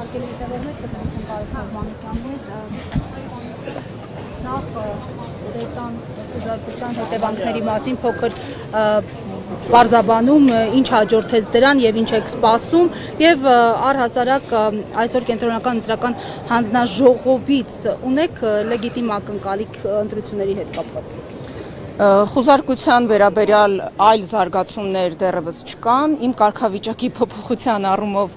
Հարգելի հետևողներ, կսկսենք Արեգ Մանուկյանի նախ դետան խոզարկության հետևանքների մասին փոքր բարձաբանում, ինչ հաջորդեց դրան եւ ինչ եք սպասում եւ առհասարակ այսօր կենտրոնական ընտրական հանձնաժողովից ունեք լեգիտիմ ակնկալիք ընտրությունների հետ կապված։ Խոզարկության վերաբերյալ այլ զարգացումներ դեռևս չկան, իմ կարգավիճակի փոփոխության առումով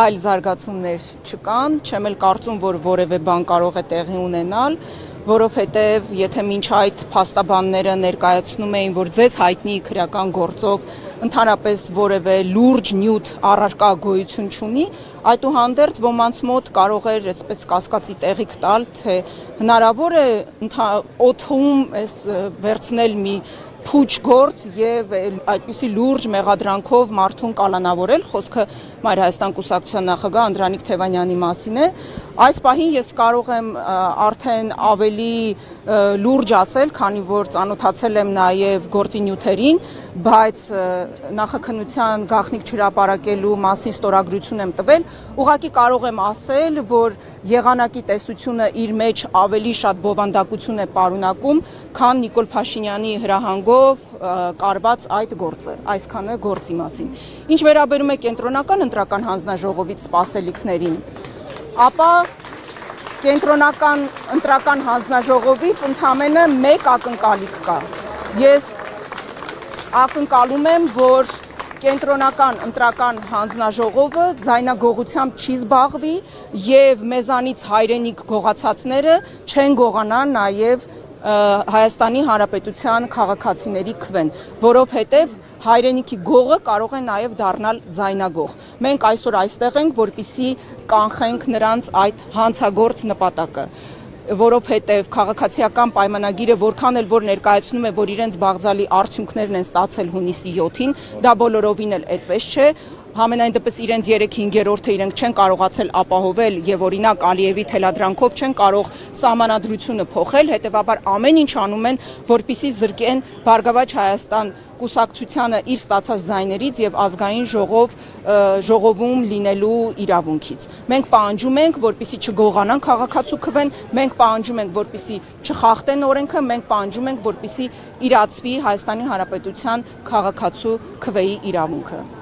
այլ զարգացումներ չկան, չեմ էլ կարծում, որ որևէ բան կարող է տեղի ունենալ, որովհետև եթե մինչ այդ փաստաբանները ներկայացնում էին, որ ձեզ հայտնի քրեական գործով ընդհանրապես որևէ լուրջ նյութ առարկա գոյություն չունի, այդուհանդերձ ոմանց մոտ կարող էր այսպես կասկածի տեղիք տալ, թե հնարավոր է օդում վերցնել մի փուչ գործ եւ այդպիսի լուրջ մեղադրանքով մարդուն կալանավորել, խոսքը Մայր Հայաստան կուսակցության նախագահ Անդրանիկ Թևանյանի մասին է։ Այս պահին ես կարող եմ արդեն ավելի լուրջ ասել, քանի որ ծանոթացել եմ նաև գործի նյութերին, բայց նախաքննության գաղտնիք չհրապարակելու մասին ստորագրություն եմ տվել, ուղղակի կարող եմ ասել, որ եղանակի տեսությունը իր մեջ ավելի շատ բովանդակություն է պարունակում, քան Նիկոլ Փաշինյանի հրահանգով կարված այդ գործը, այսքանը գործի մասին։ Ինչ վերաբերում է կենտրոնական ընտրական հանձնաժողովից սպասելիքներին, ապա կենտրոնական ընտրական հանձնաժողովից ընդամենը մեկ ակնկալիք կա։ Ես ակնկալում եմ, որ կենտրոնական ընտրական հանձնաժողովը ձայնագողությամբ չի զբաղվի եւ մեզանից հայրենիք գողացածները չեն գողանա նաեւ Հայաստանի Հանրապետության քաղաքացիների քվեն, որովհետև հայրենիքի գողը կարող է նաև դառնալ ձայնագող։ Մենք այսօր այստեղ ենք, որպեսզի կանխենք նրանց այդ հանցագործ նպատակը, որովհետև քաղաքացիական պայմանագիրը որքան էլ որ ներկայացնում է, որ իրենց բաղձալի արդյունքներն են ստացել հունիսի 7-ին, դա բոլորովին էլ այդպես չէ։ Համենայն դեպս իրենց 3/5-րդը իրենք չեն կարողացել ապահովել եւ օրինակ Ալիևի թելադրանքով չեն կարող սահմանադրությունը փոխել, հետեւաբար ամեն ինչ անում են, որպեսզի զրկեն Բարգավաճ Հայաստան կուսակցությանը իր ստացած ձայներից եւ ազգային ժողովում լինելու իրավունքից։ Մենք պահանջում ենք, որպեսզի չգողանան քաղաքացու քվեն, մենք պահանջում ենք, որպեսզի չխախտեն օրենքը, մենք պահանջում ենք, որպեսզի իրացվի Հայաստանի Հանրապետության քաղաքացու քվեի իրավունքը։